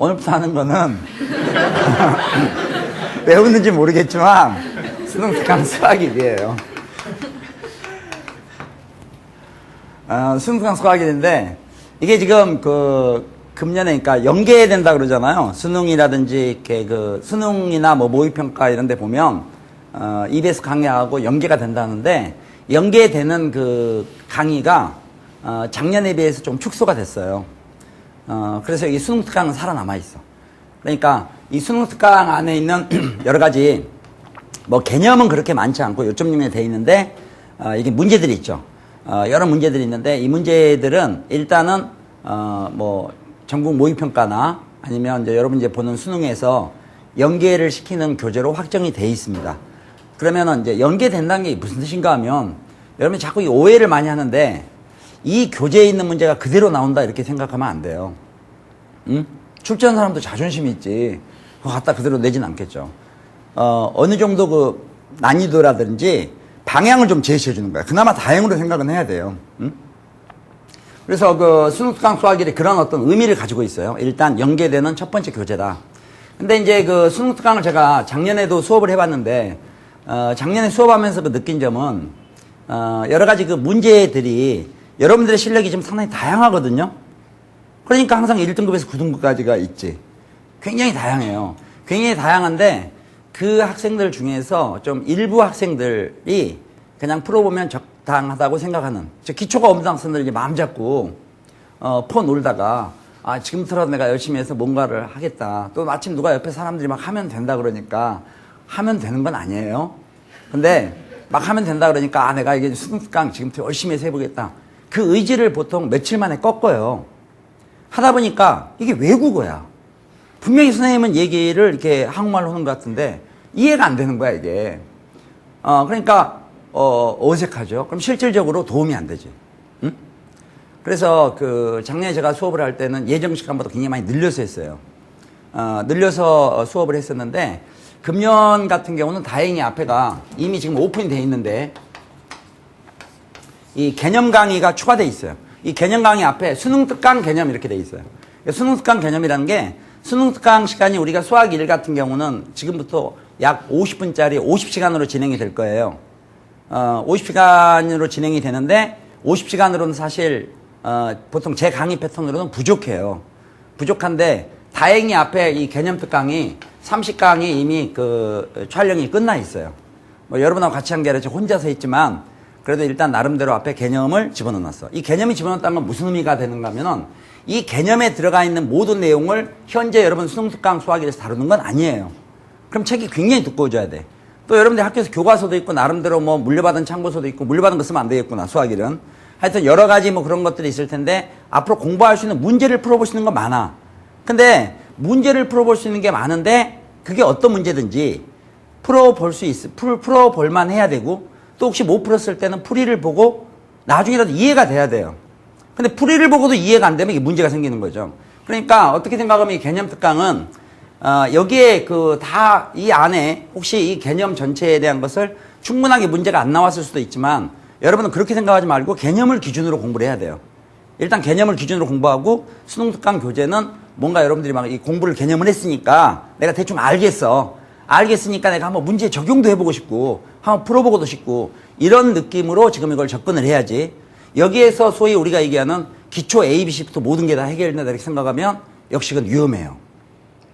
오늘부터 하는 거는 배웠는지 모르겠지만 수능 특강 수학일이에요. 수능 특강 수학일인데 이게 지금 금년에 그러니까 연계된다 그러잖아요. 수능이라든지 이렇게 수능이나 뭐 모의평가 이런 데 보면 EBS 강의하고 연계가 된다는데 연계되는 강의가 작년에 비해서 좀 축소가 됐어요. 그래서 이 수능 특강은 살아남아 있어. 그러니까 이 수능 특강 안에 있는 여러 가지 뭐 개념은 그렇게 많지 않고 요점용에 돼 있는데 이게 문제들이 있죠. 여러 문제들이 있는데 이 문제들은 일단은 뭐 전국 모의평가나 아니면 이제 여러분 이제 보는 수능에서 연계를 시키는 교재로 확정이 돼 있습니다. 그러면은 이제 연계된다는 게 무슨 뜻인가 하면 여러분이 자꾸 이 오해를 많이 하는데 이 교재에 있는 문제가 그대로 나온다 이렇게 생각하면 안 돼요. 응? 출제한 사람도 자존심이 있지. 그거 갖다 그대로 내진 않겠죠. 어느 정도 난이도라든지 방향을 좀 제시해 주는 거야. 그나마 다행으로 생각은 해야 돼요. 응? 그래서 수능 특강 수학일이 그런 어떤 의미를 가지고 있어요. 일단 연계되는 첫 번째 교재다. 근데 이제 수능 특강을 제가 작년에도 수업을 해봤는데 작년에 수업하면서 느낀 점은 여러 가지 문제들이 여러분들의 실력이 좀 상당히 다양하거든요. 그러니까 항상 1등급에서 9등급까지가 있지. 굉장히 다양해요. 굉장히 다양한데 그 학생들 중에서 좀 일부 학생들이 그냥 풀어보면 적당하다고 생각하는 기초가 없는 학생들이 이제 마음 잡고 퍼 놀다가 지금부터라도 내가 열심히 해서 뭔가를 하겠다. 또 마침 누가 옆에 사람들이 막 하면 된다 그러니까 하면 되는 건 아니에요. 근데 막 하면 된다 그러니까 내가 이게 수능 특강 지금부터 열심히 해서 해보겠다. 그 의지를 보통 며칠 만에 꺾어요. 하다 보니까 이게 외국어야. 분명히 선생님은 얘기를 이렇게 한국말로 하는 것 같은데 이해가 안 되는 거야 이게. 그러니까 어색하죠. 그럼 실질적으로 도움이 안 되지. 응? 그래서 작년에 제가 수업을 할 때는 예정 시간보다 굉장히 많이 늘려서 했어요. 늘려서 수업을 했었는데 금년 같은 경우는 다행히 앞에가 이미 지금 오픈이 돼 있는데 이 개념 강의가 추가돼 있어요. 이 개념 강의 앞에 수능 특강 개념 이렇게 돼 있어요. 수능 특강 개념이라는 게 수능 특강 시간이 우리가 수학 1 같은 경우는 지금부터 약 50분짜리 50시간으로 진행이 될 거예요. 50시간으로 진행이 되는데 50시간으로는 사실 보통 제 강의 패턴으로는 부족해요. 부족한데 다행히 앞에 이 개념 특강이 30강이 이미 촬영이 끝나 있어요. 뭐 여러분하고 같이 한 게 아니라 혼자서 했지만 그래도 일단 나름대로 앞에 개념을 집어넣었어. 이 개념이 집어넣었다는 건 무슨 의미가 되는가 하면은 이 개념에 들어가 있는 모든 내용을 현재 여러분 수능 특강 수학일에서 다루는 건 아니에요. 그럼 책이 굉장히 두꺼워져야 돼. 또 여러분들 학교에서 교과서도 있고 나름대로 뭐 물려받은 참고서도 있고 물려받은 거 쓰면 안 되겠구나 수학일은. 하여튼 여러 가지 뭐 그런 것들이 있을 텐데 앞으로 공부할 수 있는 문제를 풀어볼 수 있는 건 많아. 근데 문제를 풀어볼 수 있는 게 많은데 그게 어떤 문제든지 풀어볼 만 해야 되고 또 혹시 못 풀었을 때는 풀이를 보고 나중에라도 이해가 돼야 돼요. 근데 풀이를 보고도 이해가 안 되면 이게 문제가 생기는 거죠. 그러니까 어떻게 생각하면 이 개념 특강은 여기에 이 안에 혹시 이 개념 전체에 대한 것을 충분하게 문제가 안 나왔을 수도 있지만 여러분은 그렇게 생각하지 말고 개념을 기준으로 공부를 해야 돼요. 일단 개념을 기준으로 공부하고 수능 특강 교재는 뭔가 여러분들이 막 이 공부를 개념을 했으니까 내가 대충 알겠으니까 내가 한번 문제 적용도 해보고 싶고 한번 풀어보고도 싶고 이런 느낌으로 지금 이걸 접근을 해야지. 여기에서 소위 우리가 얘기하는 기초 ABC부터 모든 게 다 해결된다 이렇게 생각하면 역시 그건 위험해요.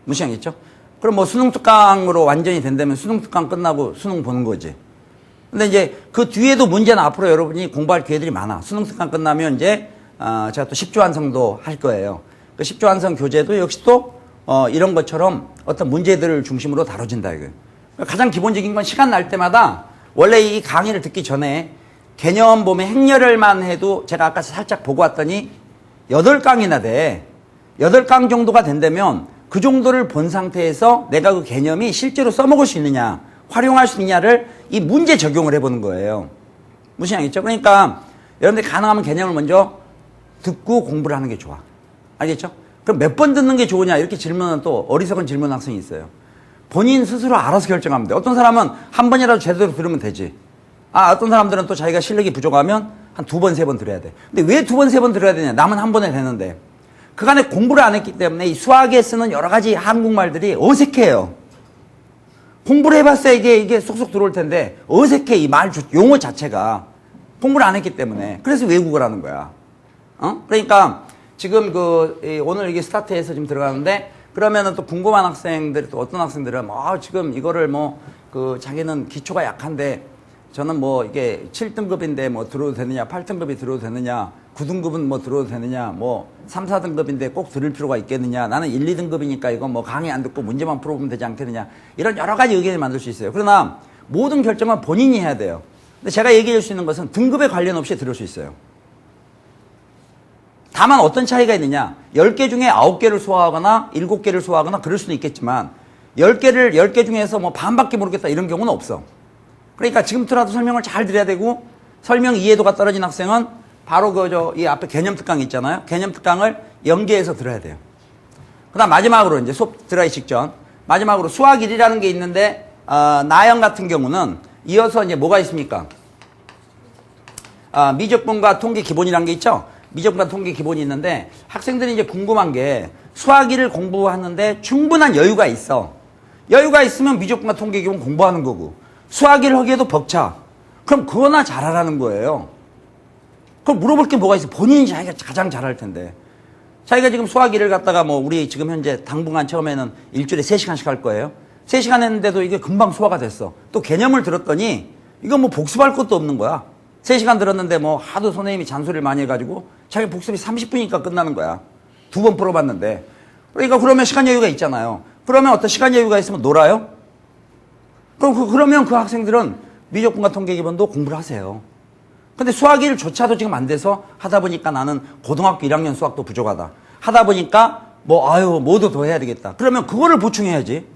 무시하겠죠? 그럼 뭐 수능 특강으로 완전히 된다면 수능 특강 끝나고 수능 보는 거지. 근데 이제 그 뒤에도 문제는 앞으로 여러분이 공부할 기회들이 많아. 수능 특강 끝나면 이제 제가 또 10조 완성도 할 거예요. 그 10조 완성 교재도 역시 또 이런 것처럼 어떤 문제들을 중심으로 다뤄진다 이거예요. 가장 기본적인 건 시간 날 때마다 원래 이 강의를 듣기 전에 개념 보면 행렬을만 해도 제가 아까 살짝 보고 왔더니 8강이나 돼. 8강 정도가 된다면 그 정도를 본 상태에서 내가 그 개념이 실제로 써먹을 수 있느냐, 활용할 수 있느냐를 이 문제 적용을 해보는 거예요. 무슨 얘기겠죠? 그러니까 여러분들이 가능하면 개념을 먼저 듣고 공부를 하는 게 좋아. 알겠죠? 그럼 몇 번 듣는 게 좋으냐 이렇게 질문은 또 어리석은 질문 학생이 있어요. 본인 스스로 알아서 결정하면 돼. 어떤 사람은 한 번이라도 제대로 들으면 되지. 어떤 사람들은 또 자기가 실력이 부족하면 한 2번, 3번 들어야 돼. 근데 왜 2번, 3번 들어야 되냐? 남은 한 번에 되는데. 그간에 공부를 안 했기 때문에 이 수학에 쓰는 여러 가지 한국말들이 어색해요. 공부를 해봤어야 이게 쏙쏙 들어올 텐데 어색해. 이 말 용어 자체가 공부를 안 했기 때문에. 그래서 외국어를 하는 거야. 그러니까 지금 오늘 이게 스타트해서 지금 들어가는데, 그러면은 또 궁금한 학생들이, 또 어떤 학생들은 지금 이거를 자기는 기초가 약한데 저는 이게 7등급인데 들어도 되느냐, 8등급이 들어도 되느냐, 9등급은 들어도 되느냐, 3, 4등급인데 꼭 들을 필요가 있겠느냐, 나는 1, 2등급이니까 이거 강의 안 듣고 문제만 풀어보면 되지 않겠느냐, 이런 여러 가지 의견을 만들 수 있어요. 그러나 모든 결정은 본인이 해야 돼요. 근데 제가 얘기해 줄 수 있는 것은 등급에 관련 없이 들을 수 있어요. 다만 어떤 차이가 있느냐, 10개 중에 9개를 소화하거나 7개를 소화하거나 그럴 수는 있겠지만 10개 중에서 반밖에 모르겠다 이런 경우는 없어. 그러니까 지금부터라도 설명을 잘 드려야 되고, 설명 이해도가 떨어진 학생은 바로 이 앞에 개념 특강 있잖아요. 개념 특강을 연계해서 들어야 돼요. 그 다음 마지막으로 이제 수업 들어가기 직전, 마지막으로 수학 1이라는 게 있는데, 나영 같은 경우는 이어서 이제 뭐가 있습니까? 미적분과 통계 기본이라는 게 있죠? 미적분과 통계 기본이 있는데, 학생들이 이제 궁금한 게 수학 1을 공부하는데 충분한 여유가 있어. 여유가 있으면 미적분과 통계 기본 공부하는 거고, 수학 1 하기에도 벅차. 그럼 그거나 잘하라는 거예요. 그럼 물어볼 게 뭐가 있어? 본인이 자기가 가장 잘할 텐데. 자기가 지금 수학 1을 갖다가 우리 지금 현재 당분간 처음에는 일주일에 3시간씩 할 거예요. 3시간 했는데도 이게 금방 소화가 됐어. 또 개념을 들었더니 이건 복습할 것도 없는 거야. 3시간 들었는데 하도 선생님이 잔소리를 많이 해가지고 자기 복습이 30분이니까 끝나는 거야. 2번 풀어봤는데. 그러니까 그러면 시간 여유가 있잖아요. 그러면 어떤 시간 여유가 있으면 놀아요? 그러면 그 학생들은 미적분과 통계 기본도 공부를 하세요. 근데 수학 1조차도 지금 안 돼서 하다 보니까 나는 고등학교 1학년 수학도 부족하다. 하다 보니까 뭐도 더 해야 되겠다. 그러면 그거를 보충해야지.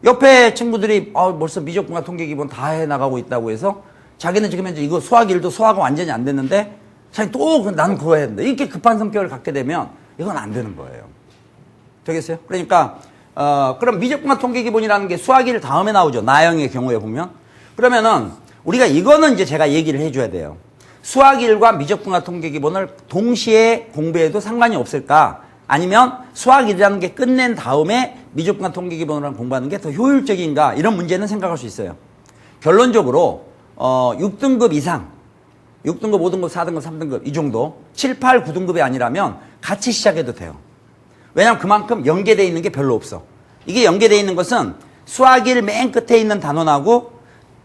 옆에 친구들이 벌써 미적분과 통계 기본 다 해나가고 있다고 해서 자기는 지금 현재 이거 수학 1도 소화가 완전히 안 됐는데 자기 또 나는 그거 해야 된다. 이렇게 급한 성격을 갖게 되면 이건 안 되는 거예요. 되겠어요? 그러니까 그럼 미적분과 통계 기본이라는 게 수학 1 다음에 나오죠. 나영의 경우에 보면. 그러면은 우리가 이거는 이제 제가 얘기를 해줘야 돼요. 수학 1과 미적분과 통계 기본을 동시에 공부해도 상관이 없을까? 아니면 수학 1이라는 게 끝낸 다음에 미적분과 통계 기본을 공부하는 게 더 효율적인가? 이런 문제는 생각할 수 있어요. 결론적으로 6등급 이상, 6등급, 5등급, 4등급, 3등급 이 정도, 7, 8, 9등급이 아니라면 같이 시작해도 돼요. 왜냐하면 그만큼 연계되어 있는 게 별로 없어. 이게 연계되어 있는 것은 수학 1 맨 끝에 있는 단원하고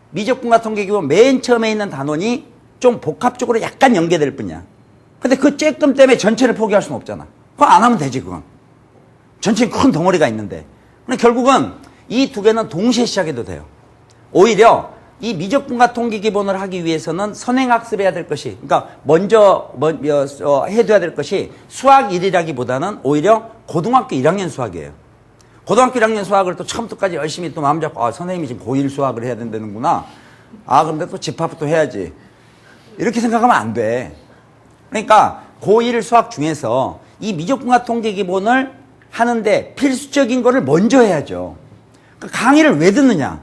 미적분과 통계 기본 맨 처음에 있는 단원이 좀 복합적으로 약간 연계될 뿐이야. 근데 그 쬐끔 때문에 전체를 포기할 수는 없잖아. 그거 안 하면 되지, 그건. 전체에 큰 덩어리가 있는데. 근데 결국은 이 두 개는 동시에 시작해도 돼요. 오히려 이 미적분과 통계 기본을 하기 위해서는 선행학습해야 될 것이, 그러니까 먼저 해둬야 될 것이 수학 1이라기보다는 오히려 고등학교 1학년 수학이에요. 고등학교 1학년 수학을 또 처음부터까지 열심히 또 마음 잡고 선생님이 지금 고1 수학을 해야 된다는구나. 근데 또 집합도 해야지. 이렇게 생각하면 안 돼. 그러니까 고1 수학 중에서 이 미적분과 통계 기본을 하는데 필수적인 거를 먼저 해야죠. 그러니까 강의를 왜 듣느냐?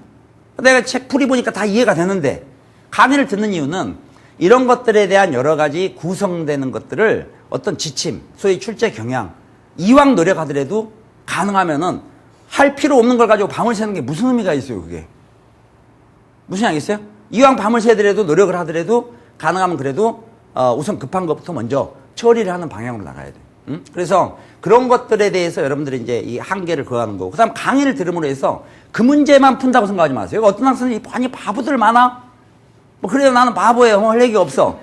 내가 책 풀이 보니까 다 이해가 되는데 강의를 듣는 이유는 이런 것들에 대한 여러 가지 구성되는 것들을 어떤 지침, 소위 출제 경향, 이왕 노력하더라도 가능하면은 할 필요 없는 걸 가지고 밤을 새는 게 무슨 의미가 있어요, 그게? 무슨 얘기겠어요? 이왕 밤을 새더라도 노력을 하더라도 가능하면 그래도 우선 급한 것부터 먼저 처리를 하는 방향으로 나가야 돼. 응? 그래서 그런 것들에 대해서 여러분들이 이제 이 한계를 거하는 거고, 그 다음 강의를 들음으로 해서 그 문제만 푼다고 생각하지 마세요. 어떤 학생들이 아니 바보들 많아? 그래도 나는 바보예요. 할 얘기 없어.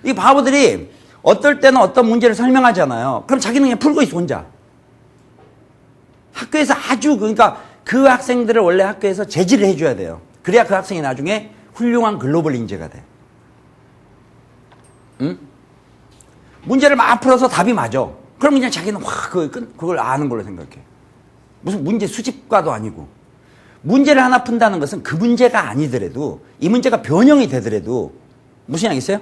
이 바보들이 어떨 때는 어떤 문제를 설명하잖아요. 그럼 자기는 그냥 풀고 있어, 혼자. 학교에서 그러니까 그 학생들을 원래 학교에서 제지를 해줘야 돼요. 그래야 그 학생이 나중에 훌륭한 글로벌 인재가 돼. 응? 문제를 막 풀어서 답이 맞아. 그럼 그냥 자기는 그걸 아는 걸로 생각해. 무슨 문제 수집과도 아니고. 문제를 하나 푼다는 것은 그 문제가 아니더라도, 이 문제가 변형이 되더라도, 무슨 얘기 있어요?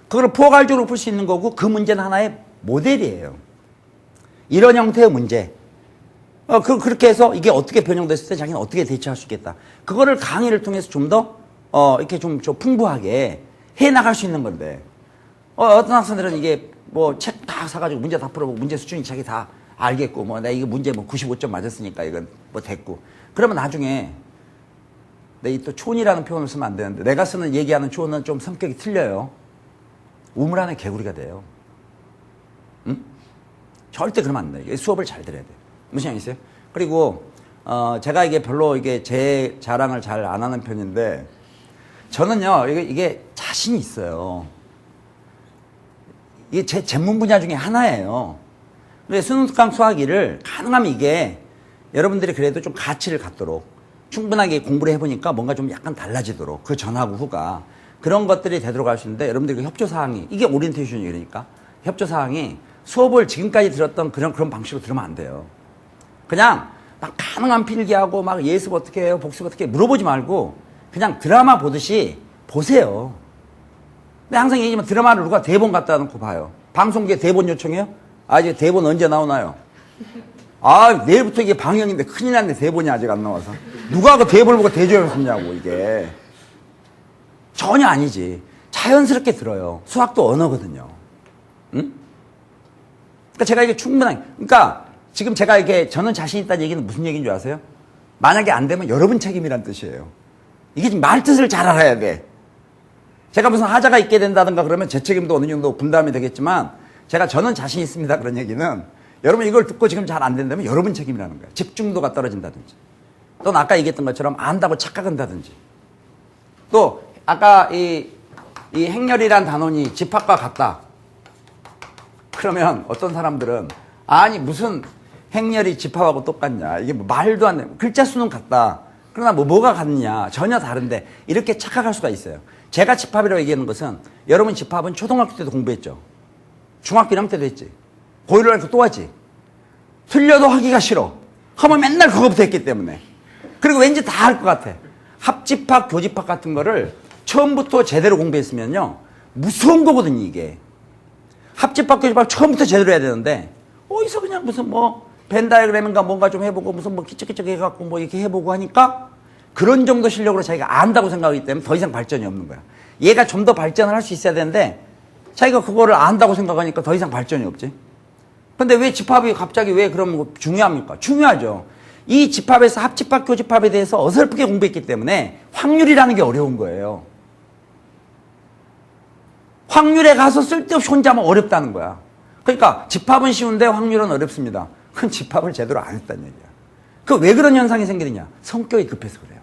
그걸 포괄적으로 풀 수 있는 거고, 그 문제는 하나의 모델이에요. 이런 형태의 문제. 그렇게 해서 이게 어떻게 변형됐을 때 자기는 어떻게 대처할 수 있겠다. 그거를 강의를 통해서 좀 더, 이렇게 좀 풍부하게 해 나갈 수 있는 건데, 어떤 학생들은 이게 뭐 책 다 사가지고 문제 다 풀어보고 문제 수준이 자기 다 알겠고 뭐 내가 이거 문제 뭐 95점 맞았으니까 이건 뭐 됐고 그러면 나중에 내 이 또 촌이라는 표현을 쓰면 안 되는데 내가 쓰는 얘기하는 촌은 좀 성격이 틀려요. 우물 안에 개구리가 돼요. 응? 절대 그러면 안 돼. 수업을 잘 들어야 돼. 무슨 얘기 있어요? 그리고 제가 이게 별로 이게 제 자랑을 잘 안 하는 편인데 저는요 이게 자신이 있어요. 이게 제 전문 분야 중에 하나예요. 근데 수능 특강 수학이를 가능하면 이게 여러분들이 그래도 좀 가치를 갖도록 충분하게 공부를 해보니까 뭔가 좀 약간 달라지도록 그 전하고 후가 그런 것들이 되도록 할 수 있는데 여러분들이 그 협조사항이 이게 오리엔테이션이 그러니까 협조사항이 수업을 지금까지 들었던 그런 방식으로 들으면 안 돼요. 그냥 막 가능한 필기하고 막 예습 어떻게 해요 복습 어떻게 해요 물어보지 말고 그냥 드라마 보듯이 보세요. 근데 항상 얘기하지만 드라마를 누가 대본 갖다 놓고 봐요. 방송국에 대본 요청해요? 아 이제 대본 언제 나오나요? 아 내일부터 이게 방영인데 큰일 났네 대본이 아직 안 나와서 누가 그 대본을 보고 대조를 했냐고 이게 전혀 아니지. 자연스럽게 들어요. 수학도 언어거든요. 응? 그러니까 제가 이게 충분하게 그러니까 지금 제가 이게 저는 자신 있다는 얘기는 무슨 얘기인 줄 아세요? 만약에 안 되면 여러분 책임이란 뜻이에요. 이게 지금 말뜻을 잘 알아야 돼. 제가 무슨 하자가 있게 된다든가 그러면 제 책임도 어느 정도 분담이 되겠지만 저는 자신 있습니다 그런 얘기는 여러분 이걸 듣고 지금 잘 안 된다면 여러분 책임이라는 거예요. 집중도가 떨어진다든지 또는 아까 얘기했던 것처럼 안다고 착각한다든지 또 아까 이 행렬이란 단원이 집합과 같다. 그러면 어떤 사람들은 아니 무슨 행렬이 집합하고 똑같냐 이게 뭐 말도 안 돼. 글자 수는 같다. 그러나 뭐가 같냐 전혀 다른데 이렇게 착각할 수가 있어요. 제가 집합이라고 얘기하는 것은 여러분 집합은 초등학교 때도 공부했죠. 중학교 1학년 때도 했지. 고1을 하니까 또 하지. 틀려도 하기가 싫어. 하면 맨날 그거부터 했기 때문에. 그리고 왠지 다 할 것 같아. 합집합, 교집합 같은 거를 처음부터 제대로 공부했으면요. 무서운 거거든요, 이게. 합집합, 교집합 처음부터 제대로 해야 되는데 어디서 그냥 무슨 뭐 벤 다이어그램인가 뭔가 좀 해보고 무슨 뭐 끼적끼적 해갖고 뭐 이렇게 해보고 하니까 그런 정도 실력으로 자기가 안다고 생각하기 때문에 더 이상 발전이 없는 거야. 얘가 좀 더 발전을 할 수 있어야 되는데 자기가 그거를 안다고 생각하니까 더 이상 발전이 없지. 근데 왜 집합이 갑자기 왜 그러면 중요합니까? 중요하죠. 이 집합에서 합집합, 교집합에 대해서 어설프게 공부했기 때문에 확률이라는 게 어려운 거예요. 확률에 가서 쓸데없이 혼자 하면 어렵다는 거야. 그러니까 집합은 쉬운데 확률은 어렵습니다. 그건 집합을 제대로 안 했다는 얘기야. 그 왜 그런 현상이 생기느냐? 성격이 급해서 그래요.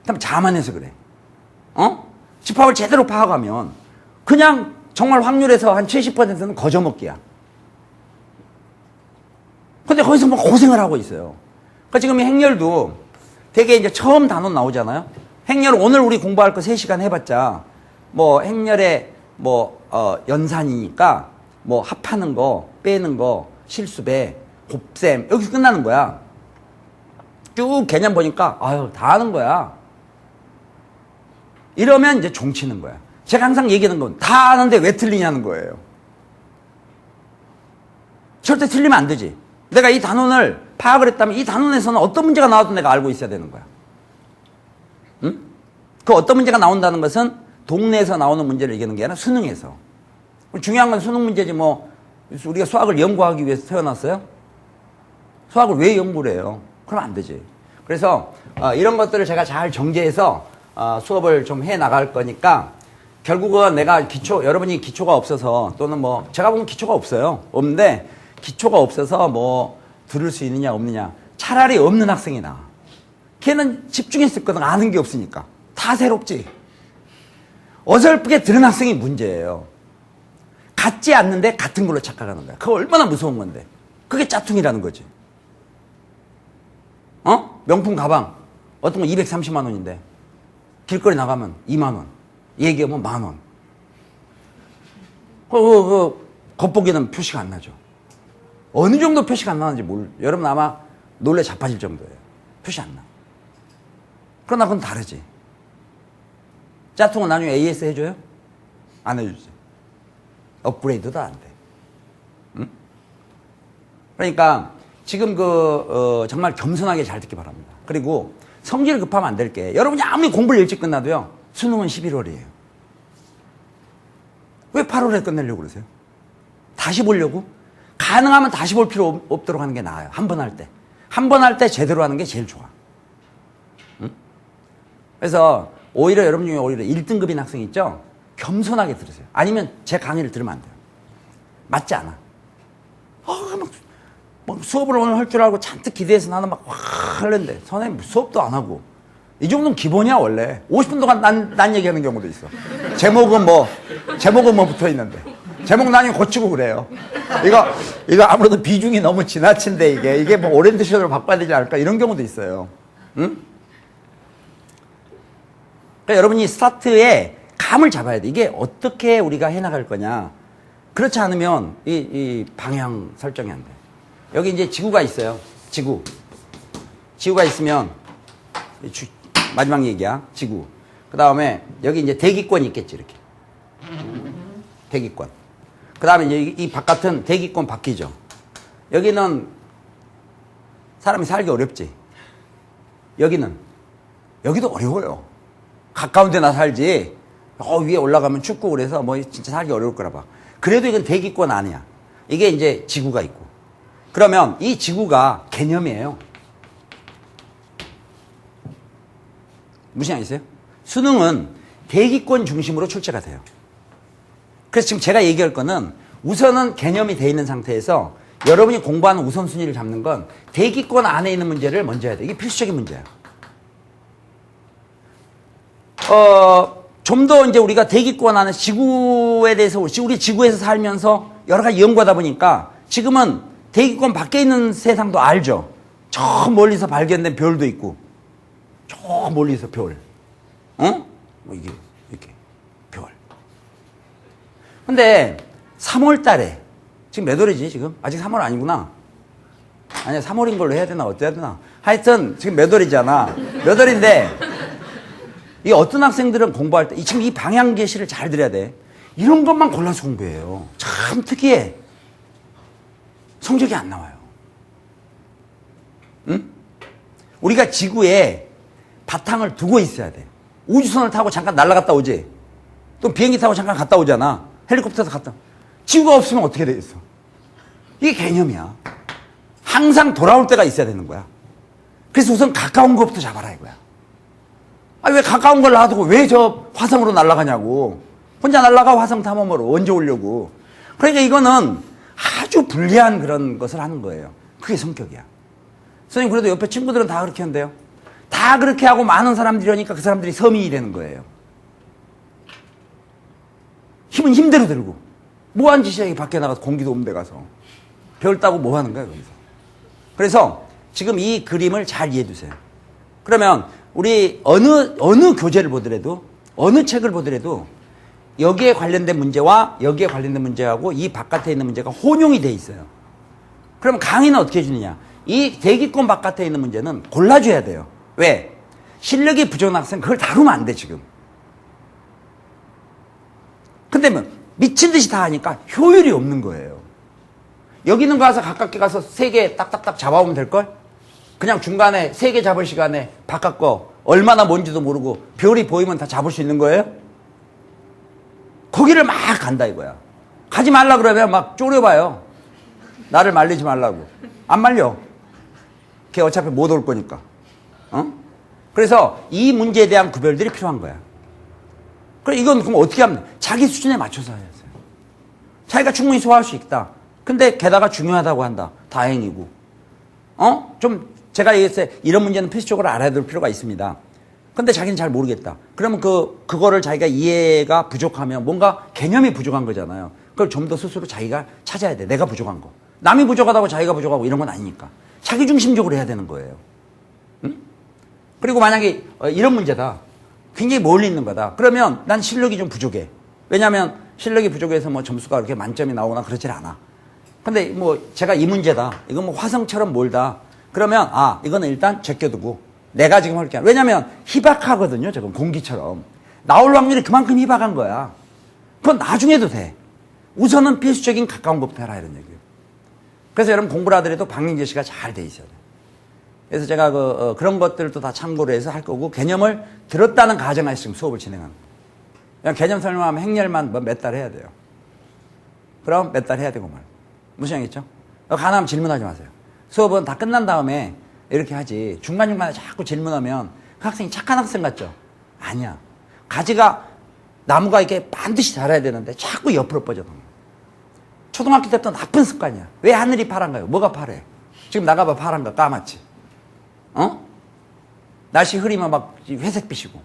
그다음에 자만해서 그래. 집합을 제대로 파악하면 그냥 정말 확률에서 한 70%는 거저먹기야. 근데 거기서 뭐 고생을 하고 있어요. 그러니까 지금 이 행렬도 되게 이제 처음 단원 나오잖아요. 행렬 오늘 우리 공부할 거 3시간 해봤자 뭐 행렬의 뭐 연산이니까 뭐 합하는 거, 빼는 거, 실수배, 곱셈 여기서 끝나는 거야. 쭉 개념 보니까 아유 다 아는 거야. 이러면 이제 종치는 거야. 제가 항상 얘기하는 건 다 아는데 왜 틀리냐는 거예요. 절대 틀리면 안 되지. 내가 이 단원을 파악을 했다면 이 단원에서는 어떤 문제가 나와도 내가 알고 있어야 되는 거야. 응? 그 어떤 문제가 나온다는 것은 동네에서 나오는 문제를 얘기하는 게 아니라 수능에서. 중요한 건 수능 문제지 뭐 우리가 수학을 연구하기 위해서 태어났어요? 수학을 왜 연구를 해요? 그럼 안 되지. 그래서 이런 것들을 제가 잘 정제해서 수업을 좀 해 나갈 거니까 결국은 내가 여러분이 기초가 없어서 또는 뭐 제가 보면 기초가 없어요. 없는데 기초가 없어서 뭐 들을 수 있느냐 없느냐 차라리 없는 학생이 나아. 걔는 집중했었거든. 아는 게 없으니까. 다 새롭지. 어설프게 들은 학생이 문제예요. 같지 않는데 같은 걸로 착각하는 거야. 그거 얼마나 무서운 건데. 그게 짝퉁이라는 거지. 명품 가방 어떤 거 230만 원인데 길거리 나가면 2만 원 얘기하면 만 원. 겉보기는 표시가 안 나죠. 어느 정도 표시가 안 나는지 여러분 아마 놀래 자빠질 정도예요. 표시 안 나. 그러나 그건 다르지. 짝퉁은 나중에 AS 해줘요? 안 해주지. 업그레이드도 안 돼. 응? 그러니까 지금 정말 겸손하게 잘 듣기 바랍니다. 그리고 성질 급하면 안 될 게 여러분이 아무리 공부를 일찍 끝나도요. 수능은 11월이에요. 왜 8월에 끝내려고 그러세요? 다시 보려고? 가능하면 다시 볼 필요 없도록 하는 게 나아요. 한 번 할 때. 한 번 할 때 제대로 하는 게 제일 좋아. 응? 그래서 오히려 여러분 중에 오히려 1등급인 학생 있죠? 겸손하게 들으세요. 아니면 제 강의를 들으면 안 돼요. 맞지 않아. 막 수업을 오늘 할 줄 알고 잔뜩 기대해서 나는 막 하려는데 선생님 수업도 안 하고 이 정도는 기본이야 원래. 50분 동안 난 얘기하는 경우도 있어. 제목은 뭐 붙어 있는데 제목 나뉘 고치고 그래요. 이거 아무래도 비중이 너무 지나친데 이게 뭐 오리엔테이션으로 바꿔야 되지 않을까 이런 경우도 있어요. 응? 그러니까 여러분이 스타트에 감을 잡아야 돼. 이게 어떻게 우리가 해나갈 거냐. 그렇지 않으면 이 방향 설정이 안 돼. 여기 이제 지구가 있어요. 지구가 있으면 마지막 얘기야. 지구. 그 다음에 여기 이제 대기권이 있겠지 이렇게. 대기권. 그 다음에 이제 이 바깥은 대기권 바뀌죠. 여기는 사람이 살기 어렵지. 여기도 어려워요. 가까운 데나 살지. 위에 올라가면 춥고 그래서 뭐 진짜 살기 어려울 거라 봐. 그래도 이건 대기권 아니야. 이게 이제 지구가 있고. 그러면 이 지구가 개념이에요. 무슨 말 있어요? 수능은 대기권 중심으로 출제가 돼요. 그래서 지금 제가 얘기할 거는 우선은 개념이 돼 있는 상태에서 여러분이 공부하는 우선순위를 잡는 건 대기권 안에 있는 문제를 먼저 해야 돼. 이게 필수적인 문제야. 좀 더 이제 우리가 대기권 안에 지구에 대해서 우리 지구에서 살면서 여러 가지 연구하다 보니까 지금은 대기권 밖에 있는 세상도 알죠. 저 멀리서 발견된 별도 있고, 저 멀리서 별. 뭐 이게 이렇게 별. 근데 3월 달에 지금 몇 월이지 지금? 아직 3월 아니구나. 아니야 3월인 걸로 해야 되나 어때야 되나. 하여튼 지금 몇 월이잖아. 몇 월인데 이 어떤 학생들은 공부할 때 지금 이 방향 제시를 잘 들어야 돼. 이런 것만 골라서 공부해요. 참 특이해. 성적이 안 나와요. 응? 우리가 지구에 바탕을 두고 있어야 돼. 우주선을 타고 잠깐 날아갔다 오지. 또 비행기 타고 잠깐 갔다 오잖아. 헬리콥터에서 갔다. 지구가 없으면 어떻게 되겠어? 이게 개념이야. 항상 돌아올 때가 있어야 되는 거야. 그래서 우선 가까운 것부터 잡아라 이거야. 왜 가까운 걸 놔두고 왜 저 화성으로 날아가냐고. 혼자 날아가 화성 탐험으로 언제 오려고. 그러니까 이거는 아주 불리한 그런 것을 하는 거예요. 그게 성격이야. 선생님 그래도 옆에 친구들은 다 그렇게 한대요. 다 그렇게 하고 많은 사람들이 하니까 그 사람들이 서민이 되는 거예요. 힘은 힘대로 들고 뭐한 짓이야. 밖에 나가서 공기도 없는 데 가서 별 따고 뭐 하는 거야 거기서. 그래서 지금 이 그림을 잘 이해해 두세요. 그러면 우리 어느 교재를 보더라도 어느 책을 보더라도 여기에 관련된 문제와 여기에 관련된 문제하고 이 바깥에 있는 문제가 혼용이 돼 있어요. 그럼 강의는 어떻게 해주느냐. 이 대기권 바깥에 있는 문제는 골라줘야 돼요. 왜? 실력이 부족한 학생 그걸 다루면 안 돼 지금. 근데 뭐 미친 듯이 다 하니까 효율이 없는 거예요. 여기 있는 거 가서 가깝게 가서 3개 딱딱딱 잡아오면 될걸? 그냥 중간에 3개 잡을 시간에 바깥 거 얼마나 뭔지도 모르고 별이 보이면 다 잡을 수 있는 거예요? 거기를 막 간다 이거야. 가지 말라 그러면 막 쪼려봐요. 나를 말리지 말라고. 안 말려. 걔 어차피 못 올 거니까. 그래서 이 문제에 대한 구별들이 필요한 거야. 그럼 이건 그럼 어떻게 하면 돼? 자기 수준에 맞춰서 해야 돼요. 자기가 충분히 소화할 수 있다. 근데 게다가 중요하다고 한다. 다행이고. 좀 제가 얘기했어요. 이런 문제는 필수적으로 알아야 될 필요가 있습니다. 근데 자기는 잘 모르겠다. 그러면 그거를 자기가 이해가 부족하면 뭔가 개념이 부족한 거잖아요. 그걸 좀 더 스스로 자기가 찾아야 돼. 내가 부족한 거. 남이 부족하다고 자기가 부족하고 이런 건 아니니까. 자기 중심적으로 해야 되는 거예요. 응? 그리고 만약에 이런 문제다. 굉장히 멀리 있는 거다. 그러면 난 실력이 좀 부족해. 왜냐하면 실력이 부족해서 뭐 점수가 그렇게 만점이 나오거나 그러질 않아. 근데 뭐 제가 이 문제다. 이건 뭐 화성처럼 멀다. 그러면 이거는 일단 제껴두고 내가 지금 할게. 왜냐면 희박하거든요. 저건 공기처럼. 나올 확률이 그만큼 희박한 거야. 그건 나중에도 돼. 우선은 필수적인 가까운 것부터 해라 이런 얘기예요. 그래서 여러분 공부를 하더라도 방향 제시가 잘 돼 있어야 돼. 그래서 제가 그런 것들도 다 참고를 해서 할 거고 개념을 들었다는 가정하에 지금 수업을 진행하는 거예요. 그냥 개념 설명하면 행렬만 몇 달 해야 돼요. 그럼 몇 달 해야 되고 말. 무슨 얘기겠죠? 가능하면 질문하지 마세요. 수업은 다 끝난 다음에 이렇게 하지. 중간중간에 자꾸 질문하면 그 학생이 착한 학생 같죠? 아니야. 가지가, 나무가 이렇게 반드시 자라야 되는데 자꾸 옆으로 뻗어서. 초등학교 때부터 나쁜 습관이야. 왜 하늘이 파란가요? 뭐가 파래? 지금 나가봐 파란가 까맣지? 어? 날씨 흐리면 막 회색빛이고.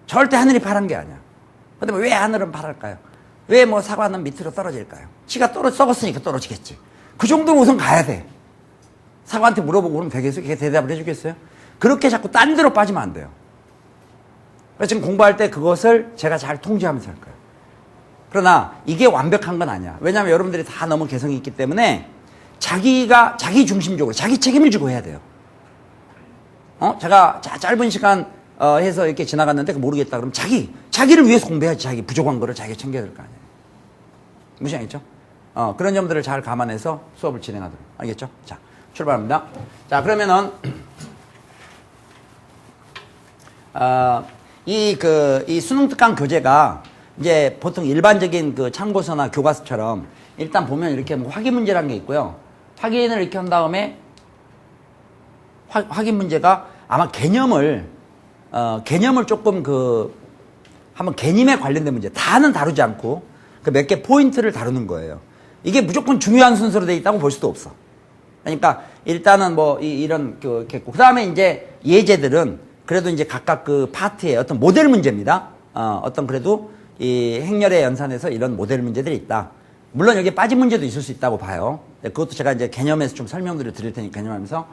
절대 하늘이 파란 게 아니야. 근데 왜 하늘은 파랄까요? 왜 뭐 사과는 밑으로 떨어질까요? 지가 썩었으니까 떨어지겠지. 그 정도로 우선 가야 돼. 사과한테 물어보고 그러면 되겠어요? 걔 대답을 해주겠어요? 그렇게 자꾸 딴 데로 빠지면 안 돼요. 그래서 지금 공부할 때 그것을 제가 잘 통제하면서 할 거예요. 그러나 이게 완벽한 건 아니야. 왜냐하면 여러분들이 다 너무 개성이 있기 때문에 자기 중심적으로 자기 책임을 지고 해야 돼요. 제가 짧은 시간 해서 이렇게 지나갔는데 모르겠다 그러면 자기를 위해서 공부해야지. 자기 부족한 거를 자기가 챙겨야 될 거 아니에요. 무슨 얘기죠? 그런 점들을 잘 감안해서 수업을 진행하도록. 알겠죠? 자, 출발합니다. 자, 그러면은 이 수능 특강 교재가 이제 보통 일반적인 그 참고서나 교과서처럼 일단 보면 이렇게 뭐 확인 문제라는 게 있고요. 확인을 이렇게 한 다음에 확인 문제가 아마 개념을 조금 한번 개념에 관련된 문제 다는 다루지 않고 그 몇 개 포인트를 다루는 거예요. 이게 무조건 중요한 순서로 돼 있다고 볼 수도 없어. 그러니까 일단은 뭐 이런 그 다음에 이제 예제들은 그래도 이제 각각 그 파트의 어떤 모델 문제입니다. 어떤 그래도 이 행렬의 연산에서 이런 모델 문제들이 있다. 물론 여기에 빠진 문제도 있을 수 있다고 봐요. 그것도 제가 이제 개념에서 좀 설명들을 드릴 테니까 개념하면서.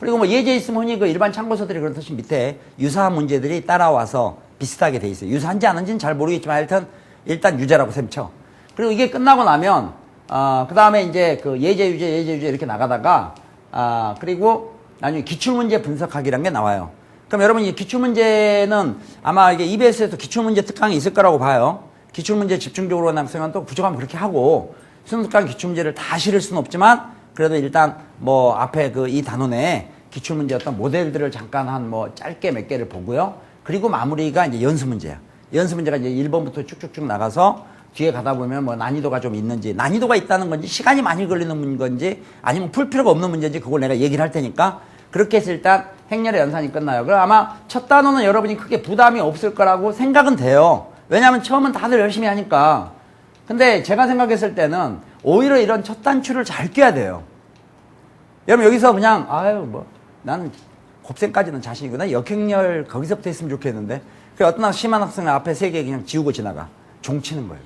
그리고 뭐 예제 있으면 흔히 그 일반 참고서들이 그렇듯이 밑에 유사한 문제들이 따라와서 비슷하게 돼 있어요. 유사한지 아닌지는 잘 모르겠지만 하여튼 일단 유제라고 셈쳐. 그리고 이게 끝나고 나면 그 다음에 이제 그 예제 유제 이렇게 나가다가 그리고 나중에 기출문제 분석하기라는 게 나와요. 그럼 여러분 이 기출문제는 아마 이게 EBS에도 기출문제 특강이 있을 거라고 봐요. 기출문제 집중적으로 하는 학생은 또 부족하면 그렇게 하고 수능 특강 기출문제를 다 실을 수는 없지만 그래도 일단 뭐 앞에 그 이 단원에 기출문제 어떤 모델들을 잠깐 한 뭐 짧게 몇 개를 보고요. 그리고 마무리가 이제 연습문제야. 연습문제가 이제 1번부터 쭉쭉쭉 나가서 뒤에 가다 보면 뭐 난이도가 좀 있는지, 난이도가 있다는 건지 시간이 많이 걸리는 건지 아니면 풀 필요가 없는 문제인지 그걸 내가 얘기를 할 테니까 그렇게 해서 일단 행렬의 연산이 끝나요. 그럼 아마 첫 단원은 여러분이 크게 부담이 없을 거라고 생각은 돼요. 왜냐하면 처음은 다들 열심히 하니까. 근데 제가 생각했을 때는 오히려 이런 첫 단추를 잘 껴야 돼요. 여러분 여기서 그냥 나는 곱셈까지는 자신이구나. 역행렬 거기서부터 했으면 좋겠는데 그 어떤 심한 학생은 앞에 3개 그냥 지우고 지나가. 종치는 거예요.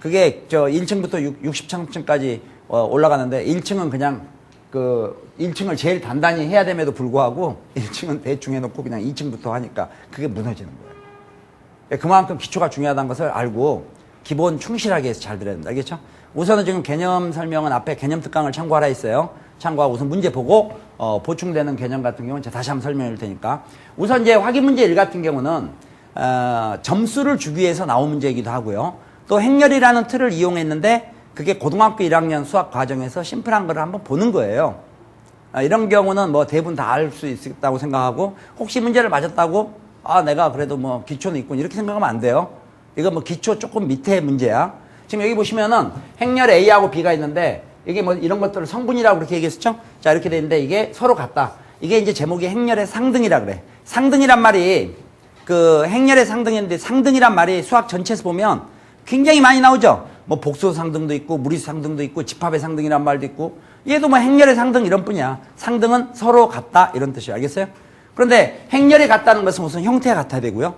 그게 1층부터 60층까지 올라가는데 1층은 그냥 1층을 제일 단단히 해야 됨에도 불구하고 1층은 대충 해놓고 그냥 2층부터 하니까 그게 무너지는 거예요. 그만큼 기초가 중요하다는 것을 알고 기본 충실하게 해서 잘 들어야 된다. 알겠죠? 우선은 지금 개념 설명은 앞에 개념 특강을 참고하라 했어요. 참고하고 우선 문제 보고 보충되는 개념 같은 경우는 제가 다시 한번 설명해 줄 테니까 우선 이제 확인 문제 1 같은 경우는 점수를 주기 위해서 나온 문제이기도 하고요. 또 행렬이라는 틀을 이용했는데 그게 고등학교 1학년 수학 과정에서 심플한 거를 한번 보는 거예요. 이런 경우는 뭐 대부분 다 알 수 있다고 생각하고 혹시 문제를 맞았다고 내가 그래도 뭐 기초는 있군 이렇게 생각하면 안 돼요. 이거 뭐 기초 조금 밑에 문제야. 지금 여기 보시면은 행렬 A하고 B가 있는데 이게 뭐 이런 것들을 성분이라고 그렇게 얘기했었죠? 자 이렇게 돼 있는데 이게 서로 같다. 이게 이제 제목이 행렬의 상등이라 그래. 상등이란 말이 그 행렬의 상등인데 상등이란 말이 수학 전체에서 보면 굉장히 많이 나오죠. 뭐 복수 상등도 있고 무리수 상등도 있고 집합의 상등이란 말도 있고 얘도 뭐 행렬의 상등 이런 뿐이야. 상등은 서로 같다 이런 뜻이에요. 알겠어요? 그런데 행렬이 같다는 것은 우선 형태가 같아야 되고요.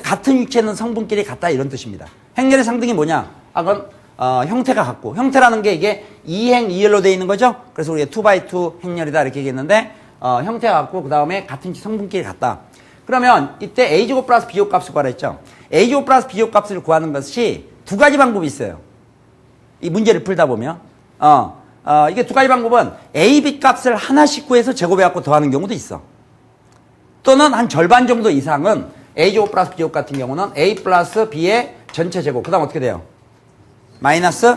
같은 위치에는 성분끼리 같다 이런 뜻입니다. 행렬의 상등이 뭐냐? 그건 형태가 같고 형태라는 게 이게 2행 2열로 되어 있는 거죠. 그래서 우리가 2x2 행렬이다 이렇게 얘기했는데 형태가 같고 그 다음에 같은 위치 성분끼리 같다. 그러면 이때 a제곱 플러스 b제곱 값을 구하라 했죠. a제곱 플러스 b제곱 값을 구하는 것이 두 가지 방법이 있어요. 이 문제를 풀다 보면 이게 두 가지 방법은 a, b 값을 하나씩 구해서 제곱해갖고 더하는 경우도 있어. 또는 한 절반 정도 이상은 a제곱 플러스 b제곱 같은 경우는 a 플러스 b의 전체 제곱 그 다음 어떻게 돼요? 마이너스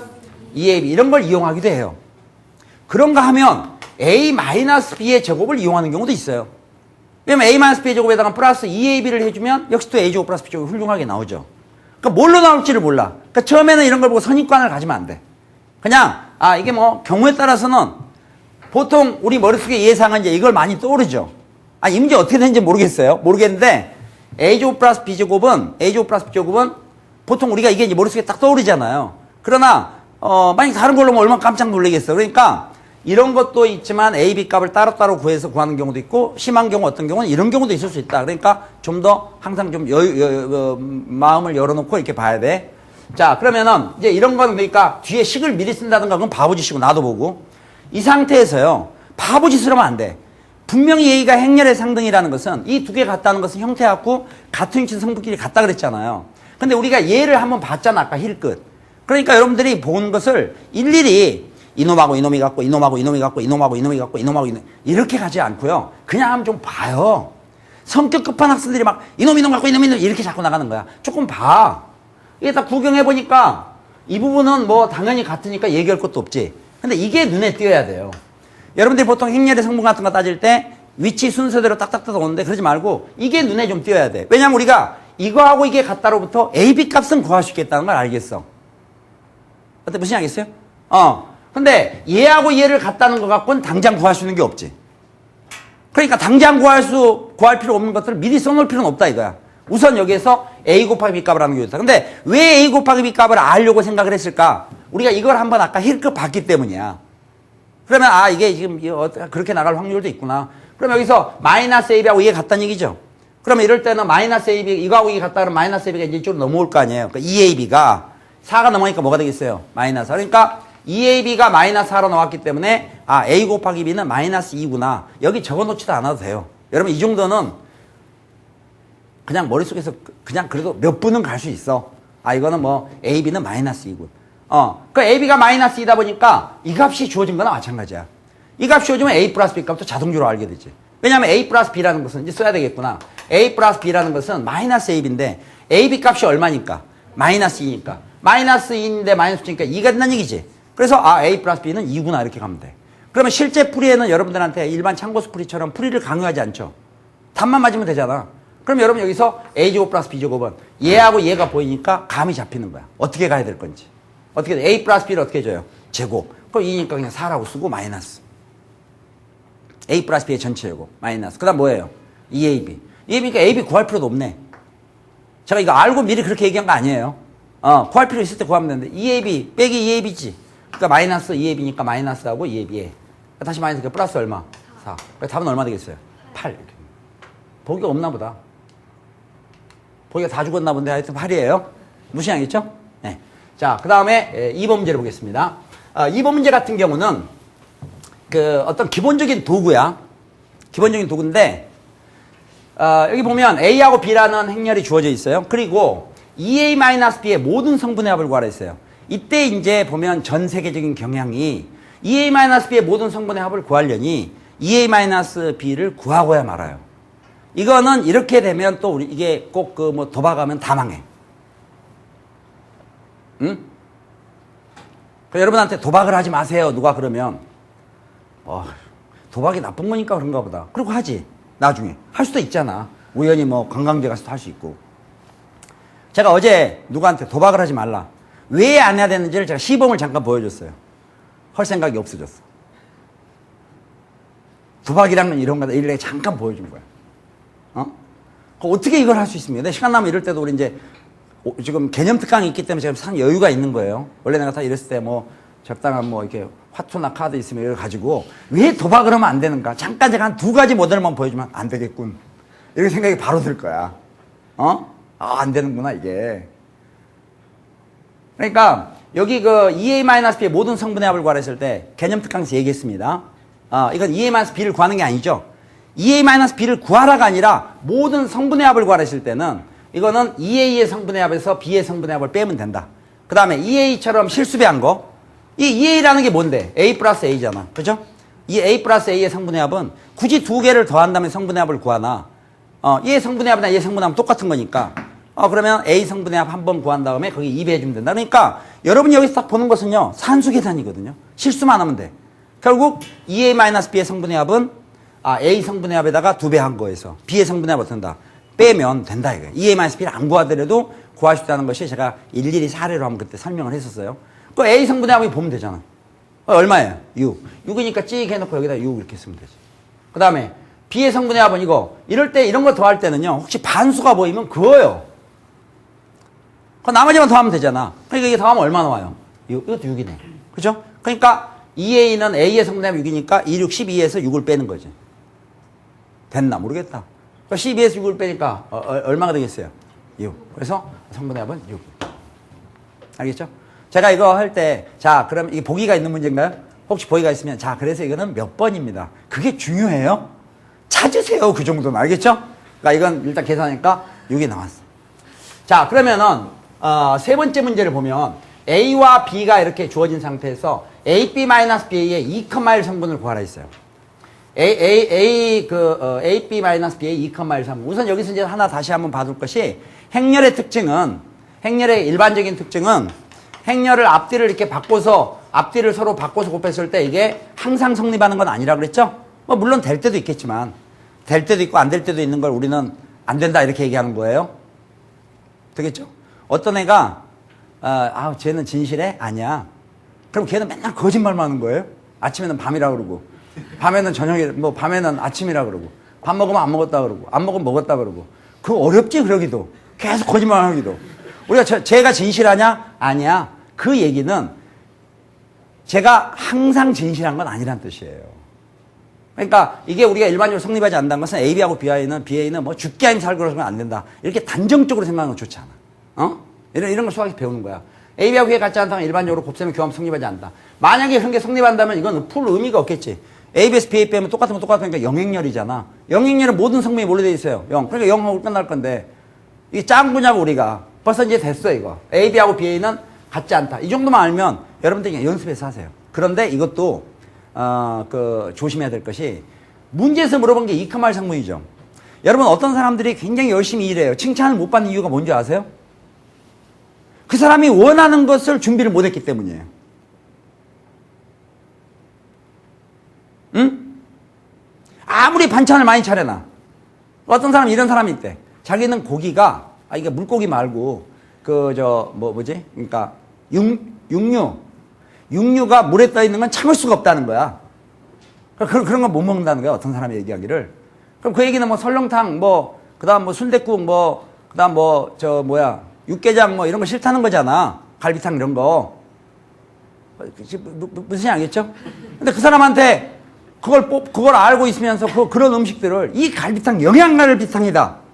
2ab 이런 걸 이용하기도 해요. 그런가 하면 a 마이너스 b의 제곱을 이용하는 경우도 있어요. 왜냐면 a 마이너스 b의 제곱에다가 플러스 2ab를 해주면 역시 또 a제곱 플러스 b제곱이 훌륭하게 나오죠. 그러니까 뭘로 나올지를 몰라. 그러니까 처음에는 이런 걸 보고 선입관을 가지면 안 돼. 그냥 이게 뭐 경우에 따라서는 보통 우리 머릿속에 예상은 이제 이걸 많이 떠오르죠. 이 문제 어떻게 되는지 모르겠어요. 모르겠는데 A제곱 플러스 B제곱은 보통 우리가 이게 이제 머릿속에 딱 떠오르잖아요. 그러나 만약 다른 걸로 면 얼마나 깜짝 놀라겠어. 그러니까 이런 것도 있지만 A, B 값을 따로따로 구해서 구하는 경우도 있고, 심한 경우 어떤 경우는 이런 경우도 있을 수 있다. 그러니까 좀 더 항상 좀 마음을 열어놓고 이렇게 봐야 돼. 자, 그러면은 이제 이런 거는 그러니까 뒤에 식을 미리 쓴다든가 그건 바보짓이고 나도 보고. 이 상태에서요, 바보짓을 하면 안 돼. 분명히 A가 행렬의 상등이라는 것은 이 두 개 같다는 것은 형태 갖고 같은 위치 성분끼리 같다 그랬잖아요. 근데 우리가 얘를 한번 봤잖아, 아까 힐끝. 그러니까 여러분들이 본 것을 일일이 이놈하고 이놈이 같고 이놈하고 이놈이 같고 이놈하고 이놈이 같고 이놈하고 이놈 이렇게 가지 않고요. 그냥 한번 좀 봐요. 성격 급한 학생들이 막 이놈 같고 이놈 이렇게 자꾸 나가는 거야. 조금 봐. 이게 다 구경해 보니까 이 부분은 뭐 당연히 같으니까 얘기할 것도 없지. 근데 이게 눈에 띄어야 돼요. 여러분들이 보통 행렬의 성분 같은 거 따질 때 위치 순서대로 딱딱딱 오는데 그러지 말고 이게 눈에 좀 띄어야 돼. 왜냐면 우리가 이거하고 이게 같다로부터 A, B 값은 구할 수 있겠다는 걸 알겠어. 어때? 무슨 알겠어요? 근데 얘하고 얘를 같다는 것 갖고는 당장 구할 수 있는 게 없지. 그러니까 당장 구할 필요 없는 것들을 미리 써놓을 필요는 없다 이거야. 우선 여기에서 A 곱하기 B 값을 하는 게 좋다. 근데 왜 A 곱하기 B 값을 알려고 생각을 했을까? 우리가 이걸 한번 아까 힐끗 봤기 때문이야. 그러면 이게 지금 그렇게 나갈 확률도 있구나. 그럼 여기서 마이너스 AB하고 이게 같다는 얘기죠. 그러면 이럴 때는 마이너스 AB 이거하고 이게 같다 그러면 마이너스 AB가 이제 이쪽으로 넘어올 거 아니에요. 그러니까 2AB가 4가 넘어가니까 뭐가 되겠어요? 마이너스 4. 그러니까 2AB가 마이너스 4로 나왔기 때문에 A 곱하기 B는 마이너스 2구나. 여기 적어놓지도 않아도 돼요. 여러분 이 정도는 그냥 머릿속에서 그냥 그래도 몇 분은 갈 수 있어. 이거는 뭐 AB는 마이너스 2군. 그 AB가 마이너스 2다 보니까 이 값이 주어진 거나 마찬가지야. 이 값이 주어지면 A 플러스 B 값도 자동적으로 알게 되지. 왜냐하면 A 플러스 B라는 것은 이제 써야 되겠구나. A 플러스 B라는 것은 마이너스 AB인데 AB 값이 얼마니까? 마이너스 2니까. 마이너스 2인데 마이너스 2니까 2가 된다는 얘기지. 그래서 A 플러스 B는 2구나 이렇게 가면 돼. 그러면 실제 풀이에는 여러분들한테 일반 참고수 풀이처럼 풀이를 강요하지 않죠. 답만 맞으면 되잖아. 그럼 여러분 여기서 A제곱 플러스 B제곱은 얘하고 얘가 보이니까 감이 잡히는 거야. 어떻게 가야 될 건지. 어떻게 돼? A 플러스 B를 어떻게 해줘요? 제곱. 그럼 2니까 그냥 4라고 쓰고 마이너스. A 플러스 B의 전체 제곱. 마이너스. 그 다음 뭐예요? 2AB. 2AB니까 AB 구할 필요도 없네. 제가 이거 알고 미리 그렇게 얘기한 거 아니에요. 구할 필요 있을 때 구하면 되는데 2AB 빼기 2AB지. 그러니까 마이너스 2AB니까 마이너스하고 2AB. 다시 마이너스 플러스 얼마? 4. 그러니까 답은 얼마 되겠어요? 8. 이렇게. 보기가 없나 보다. 보기가 다 죽었나 본데 하여튼 8이에요. 무시하겠죠? 네. 자, 그 다음에 2번 문제를 보겠습니다. 2번 문제 같은 경우는 어떤 기본적인 도구야. 기본적인 도구인데 여기 보면 A하고 B라는 행렬이 주어져 있어요. 그리고 2A-B의 모든 성분의 합을 구하라 했어요. 이때 이제 보면 전 세계적인 경향이 2A-B의 모든 성분의 합을 구하려니 2A-B를 구하고야 말아요. 이거는 이렇게 되면 또 이게 꼭 뭐 도박하면 다 망해. 응? 여러분한테 도박을 하지 마세요. 누가 그러면 도박이 나쁜 거니까 그런가 보다. 그리고 하지. 나중에 할 수도 있잖아. 우연히 뭐 관광지 가서도 할 수 있고. 제가 어제 누구한테 도박을 하지 말라. 왜 안 해야 되는지를 제가 시범을 잠깐 보여줬어요. 할 생각이 없어졌어. 도박이라는 이런 거다. 이렇게 잠깐 보여준 거야. 어떻게 이걸 할 수 있습니까? 시간 나면 이럴 때도 우리 이제 지금 개념 특강이 있기 때문에 제가 상 여유가 있는 거예요. 원래 내가 다 이랬을 때 뭐 적당한 뭐 이렇게 화투나 카드 있으면 이걸 가지고 왜 도박을 하면 안 되는가? 잠깐 제가 한 2가지 모델만 보여주면 안 되겠군. 이렇게 생각이 바로 들 거야. 안 되는구나, 이게. 그러니까 여기 EA-B의 모든 성분의 합을 구하랬을 때 개념 특강에서 얘기했습니다. 이건 EA-B를 구하는 게 아니죠. EA-B를 구하라가 아니라 모든 성분의 합을 구하랬을 때는 이거는 EA의 성분의 합에서 B의 성분의 합을 빼면 된다. 그 다음에 EA처럼 실수배한 거. 이 EA라는 게 뭔데? A 플러스 A잖아. 그죠? 이 A 플러스 A의 성분의 합은 굳이 2개를 더한 다음에 성분의 합을 구하나 얘의 성분의 합이나 얘의 성분의 합은 똑같은 거니까 그러면 A 성분의 합 한 번 구한 다음에 거기 2배 해주면 된다. 그러니까 여러분이 여기서 딱 보는 것은요. 산수 계산이거든요. 실수만 하면 돼. 결국 EA-B의 성분의 합은 A 성분의 합에다가 2배 한 거에서 B의 성분의 합 어떤다? 빼면 된다 이거예요. EA-B를 안 구하더라도 구하십다는 것이 제가 일일이 사례로 한번 그때 설명을 했었어요. 그 A 성분의 합이 보면 되잖아. 얼마예요? 6. 6이니까 찍 해놓고 여기다 6 이렇게 쓰면 되지. 그 다음에 B의 성분의 합은 이거. 이럴 때 이런 거 더할 때는요. 혹시 반수가 보이면 그어요. 그 나머지만 더하면 되잖아. 그러니까 이게 더하면 얼마 나와요? 6. 이것도 6이네. 그죠? 그러니까 2A는 A의 성분의 합이 6이니까 2, 6, 12에서 6을 빼는 거지. 됐나? 모르겠다. 그러니까 12에서 6을 빼니까 얼마가 되겠어요? 6. 그래서 성분의 합은 6. 알겠죠? 제가 이거 할 때, 자, 그럼 이게 보기가 있는 문제인가요? 혹시 보기가 있으면, 자, 그래서 이거는 몇 번입니다. 그게 중요해요? 찾으세요. 그 정도는. 알겠죠? 그러니까 이건 일단 계산하니까 6이 나왔어. 자, 그러면은, 세 번째 문제를 보면, A와 B가 이렇게 주어진 상태에서 AB-B의 2,1 성분을 구하라 했어요. AB-B의 2,1 성분. 우선 여기서 이제 하나 다시 한번 봐둘 것이, 행렬의 일반적인 특징은 행렬을 앞뒤를 이렇게 바꿔서 앞뒤를 서로 바꿔서 곱했을 때 이게 항상 성립하는 건 아니라 그랬죠? 뭐 물론 될 때도 있겠지만 될 때도 있고 안 될 때도 있는 걸 우리는 안 된다 이렇게 얘기하는 거예요. 되겠죠? 어떤 애가 쟤는 진실해? 아니야. 그럼 걔는 맨날 거짓말만 하는 거예요. 아침에는 밤이라 그러고 밤에는 저녁에 뭐 밤에는 아침이라 그러고 밥 먹으면 안 먹었다 그러고 안 먹으면 먹었다 그러고 그거 어렵지 그러기도 계속 거짓말하기도. 우리가 쟤가 진실하냐? 아니야. 그 얘기는 제가 항상 진실한 건 아니란 뜻이에요. 그러니까 이게 우리가 일반적으로 성립하지 않는다는 것은 AB하고 BA는 뭐 죽기 아니면 살고 그러면 안 된다. 이렇게 단정적으로 생각하는 건 좋지 않아. 이런 걸 수학에서 배우는 거야. AB하고 BA 같지 않다면 일반적으로 곱셈의 교합 성립하지 않는다. 만약에 그런 게 성립한다면 이건 풀 의미가 없겠지. AB에서 BA 빼면 똑같은 건 똑같으니까 영행렬이잖아. 영행렬은 모든 성분이 뭘로 돼 있어요? 0. 그러니까 0하고 끝날 건데 이게 짠 거냐고 우리가. 벌써 이제 됐어 이거. AB하고 BA는 같지 않다. 이 정도만 알면 여러분들이 그냥 연습해서 하세요. 그런데 이것도 조심해야 될 것이 문제에서 물어본 게 2,1 성분이죠. 여러분 어떤 사람들이 굉장히 열심히 일해요. 칭찬을 못 받는 이유가 뭔지 아세요? 그 사람이 원하는 것을 준비를 못했기 때문이에요. 응? 아무리 반찬을 많이 차려놔. 어떤 사람 이런 사람이 있대. 자기는 고기가 이게 물고기 말고 그러니까 육류가 물에 떠 있는 건 참을 수가 없다는 거야. 그런 건 못 먹는다는 거야. 어떤 사람이 얘기하기를. 그럼 그 얘기는 뭐 설렁탕 그다음 뭐 순댓국 그다음 육개장 이런 거 싫다는 거잖아. 갈비탕 이런 거. 무슨 알겠죠? 근데 그 사람한테 그걸 알고 있으면서 그런 음식들을 이 갈비탕 영양갈비탕이다.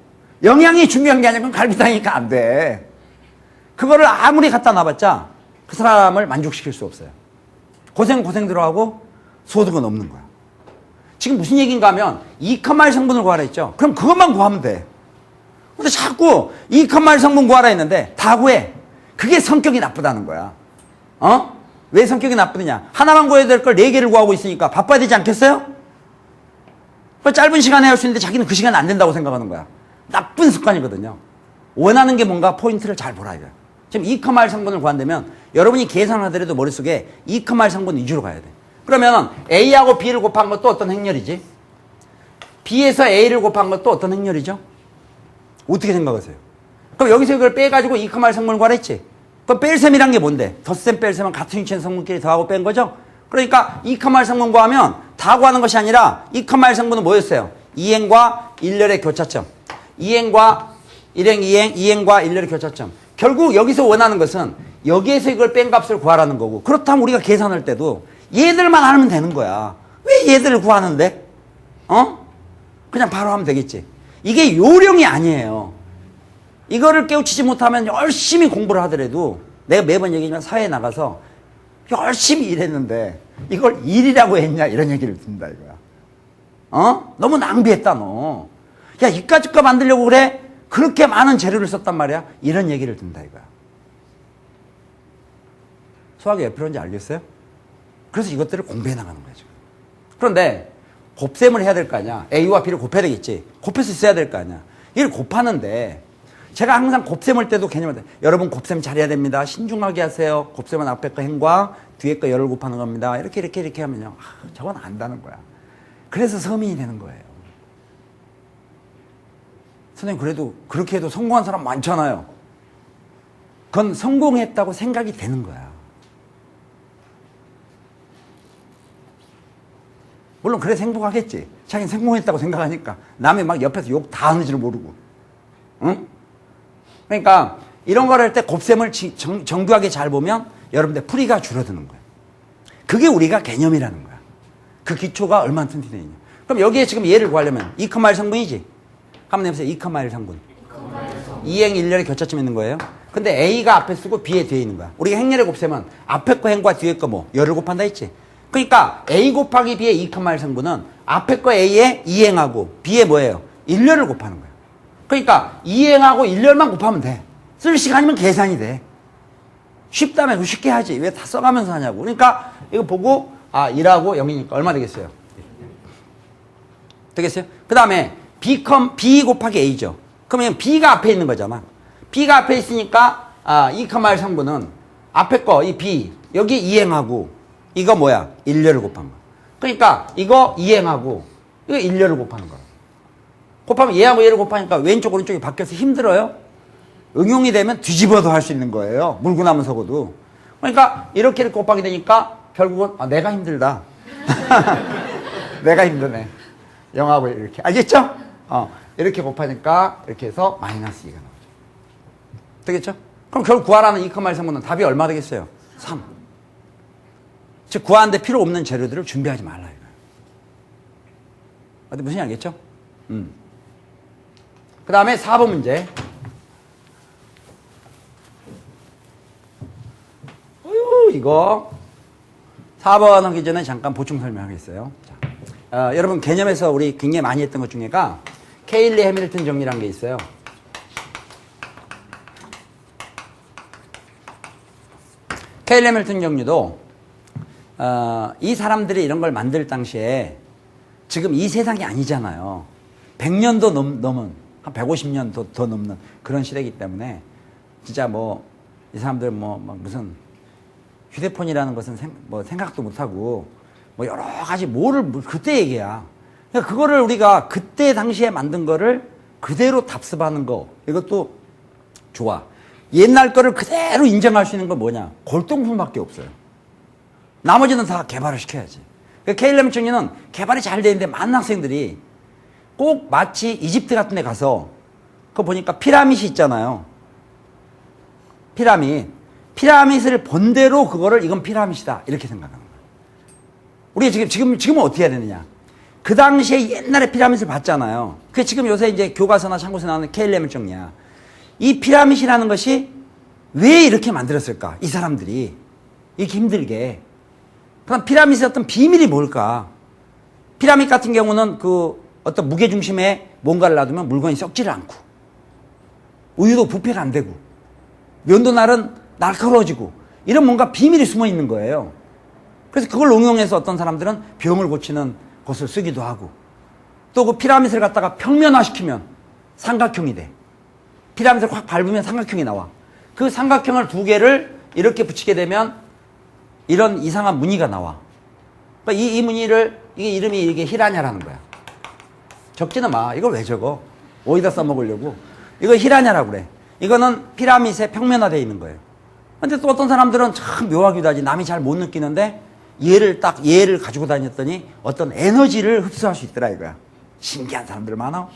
영양이 중요한 게 아니라 갈비탕이니까 안 돼. 그거를 아무리 갖다 놔봤자 그 사람을 만족시킬 수 없어요. 고생 들어가고 소득은 없는 거야. 지금 무슨 얘기인가 하면 2,1 성분을 구하라 했죠. 그럼 그것만 구하면 돼. 근데 자꾸 2,1 성분 구하라 했는데 다 구해. 그게 성격이 나쁘다는 거야. 왜 성격이 나쁘느냐? 하나만 구해야 될 걸 4개를 구하고 있으니까 바빠야 되지 않겠어요? 짧은 시간에 할 수 있는데 자기는 그 시간 안 된다고 생각하는 거야. 나쁜 습관이거든요. 원하는 게 뭔가 포인트를 잘 보라 이거야. 지금 2,1 성분을 구한다면 여러분이 계산을 하더라도 머릿속에 2,1 성분 위주로 가야 돼. 그러면 A하고 B를 곱한 것도 어떤 행렬이지? B에서 A를 곱한 것도 어떤 행렬이죠? 어떻게 생각하세요? 그럼 여기서 이걸 빼가지고 2,1 성분을 구하랬지? 그럼 뺄셈이란 게 뭔데? 덧셈 뺄셈은 같은 위치의 성분끼리 더하고 뺀 거죠? 그러니까 2,1 성분 구하면 다 구하는 것이 아니라 2,1 성분은 뭐였어요? 2행과 1렬의 교차점. 2행과 2행과 1렬의 교차점. 결국 여기서 원하는 것은 여기에서 이걸 뺀 값을 구하라는 거고, 그렇다면 우리가 계산할 때도 얘들만 하면 되는 거야. 왜 얘들을 구하는데? 그냥 바로 하면 되겠지. 이게 요령이 아니에요. 이거를 깨우치지 못하면 열심히 공부를 하더라도, 내가 매번 얘기하지만 사회에 나가서 열심히 일했는데 이걸 일이라고 했냐 이런 얘기를 듣는다 이거야. 너무 낭비했다 너. 야, 이까짓 거 만들려고 그래? 그렇게 많은 재료를 썼단 말이야? 이런 얘기를 듣는다 이거야. 수학이 왜 필요한지 알겠어요? 그래서 이것들을 공부해 나가는 거야 지금. 그런데 곱셈을 해야 될 거 아니야. A와 B를 곱해야 되겠지. 곱해서 있어야 될 거 아니야. 이걸 곱하는데 제가 항상 곱셈할 때도 개념을 돼. 여러분 곱셈 잘해야 됩니다. 신중하게 하세요. 곱셈은 앞에 거 행과 뒤에 거 열을 곱하는 겁니다. 이렇게 하면요. 저건 안다는 거야. 그래서 서민이 되는 거예요. 선생님 그래도 그렇게 해도 성공한 사람 많잖아요. 그건 성공했다고 생각이 되는 거야. 물론 그래서 행복하겠지. 자기는 성공했다고 생각하니까. 남이 막 옆에서 욕 다 하는지를 모르고. 응? 그러니까 이런 걸 할 때 곱셈을 정교하게 잘 보면 여러분들 풀이가 줄어드는 거예요. 그게 우리가 개념이라는 거야. 그 기초가 얼마나 튼튼해 있냐. 그럼 여기에 지금 얘를 구하려면 2,1 성분이지? 한번 해보세요. 2,1 성분. 2행 1렬이 겹쳐져 있는 거예요. 근데 A가 앞에 쓰고 B에 뒤에 있는 거야. 우리가 행렬의 곱셈은 앞에 거 행과 뒤에 거 뭐 열을 곱한다 했지. 그러니까 A 곱하기 B의 2,1 성분은 앞에 거 A에 2행하고 B에 뭐예요? 1렬을 곱하는 거야. 그러니까 2행하고 1렬만 곱하면 돼. 쓸 시간이면 계산이 돼. 쉽다면 그거 쉽게 하지. 왜 다 써가면서 하냐고. 그러니까 이거 보고 1하고 0이니까 얼마 되겠어요? 되겠어요? 그 다음에 B 곱하기 A죠. 그러면 B가 앞에 있는 거잖아. B가 앞에 있으니까 2,1 성분은 앞에 거 이 B 여기 2행하고 이거 뭐야? 1렬을 곱한 거. 그러니까 이거 2행하고 이거 1렬을 곱하는 거야. 곱하면 얘하고 얘를 곱하니까 왼쪽 오른쪽이 바뀌어서 힘들어요? 응용이 되면 뒤집어도 할 수 있는 거예요. 물고 나면 서고도. 그러니까 이렇게 곱하게 되니까 결국은 내가 힘들다. 내가 힘드네. 0하고 이렇게. 알겠죠? 이렇게 곱하니까 이렇게 해서 마이너스 2가 나오죠. 되겠죠? 그럼 결국 구하라는 2,1 성분은 답이 얼마 되겠어요? 3. 즉 구하는데 필요 없는 재료들을 준비하지 말라 이거예요. 어디 무슨 알겠죠? 그 다음에 4번 문제. 이거 4번 하기 전에 잠깐 보충 설명하겠어요. 자, 여러분 개념에서 우리 굉장히 많이 했던 것 중에가 케일리 해밀턴 정리라는 게 있어요. 케일리 해밀턴 정리도 이 사람들이 이런 걸 만들 당시에 지금 이 세상이 아니잖아요. 100년도 넘은 한 150년 더 넘는 그런 시대이기 때문에 진짜 뭐 이 사람들 뭐 막 무슨 휴대폰이라는 것은 생각도 못하고 뭐 여러 가지 그때 얘기야. 그러니까 그거를 우리가 그때 당시에 만든 거를 그대로 답습하는 거 이것도 좋아. 옛날 거를 그대로 인정할 수 있는 건 뭐냐? 골동품밖에 없어요. 나머지는 다 개발을 시켜야지. 케일리 해밀턴 정리는 개발이 잘 돼 있는데 많은 학생들이 꼭 마치 이집트 같은 데 가서 그거 보니까 피라밋이 있잖아요. 피라밋을 본대로 그거를 이건 피라밋이다 이렇게 생각하는 거예요. 우리가 지금은 어떻게 해야 되느냐? 그 당시에 옛날에 피라밋을 봤잖아요. 그게 지금 요새 이제 교과서나 참고서 나오는 케일리 해밀턴 정리야. 이 피라밋이라는 것이 왜 이렇게 만들었을까? 이 사람들이 이렇게 힘들게. 그럼 피라밋의 어떤 비밀이 뭘까? 피라밋 같은 경우는 그 어떤 무게중심에 뭔가를 놔두면 물건이 썩지를 않고 우유도 부패가 안 되고 면도 날카로워지고 이런 뭔가 비밀이 숨어 있는 거예요. 그래서 그걸 응용해서 어떤 사람들은 병을 고치는 것을 쓰기도 하고 또 그 피라밋을 갖다가 평면화시키면 삼각형이 돼. 피라밋을 확 밟으면 삼각형이 나와. 그 삼각형을 두 개를 이렇게 붙이게 되면 이런 이상한 무늬가 나와. 그러니까 이 무늬를 이게 이름이 이게 히라냐라는 거야. 적지는 마. 이걸 왜 적어? 어디다 써먹으려고. 이거 히라냐라고 그래. 이거는 피라밋에 평면화되어 있는 거예요. 근데 또 어떤 사람들은 참 묘하기도 하지. 남이 잘 못 느끼는데 얘를 가지고 다녔더니 어떤 에너지를 흡수할 수 있더라 이거야. 신기한 사람들 많아.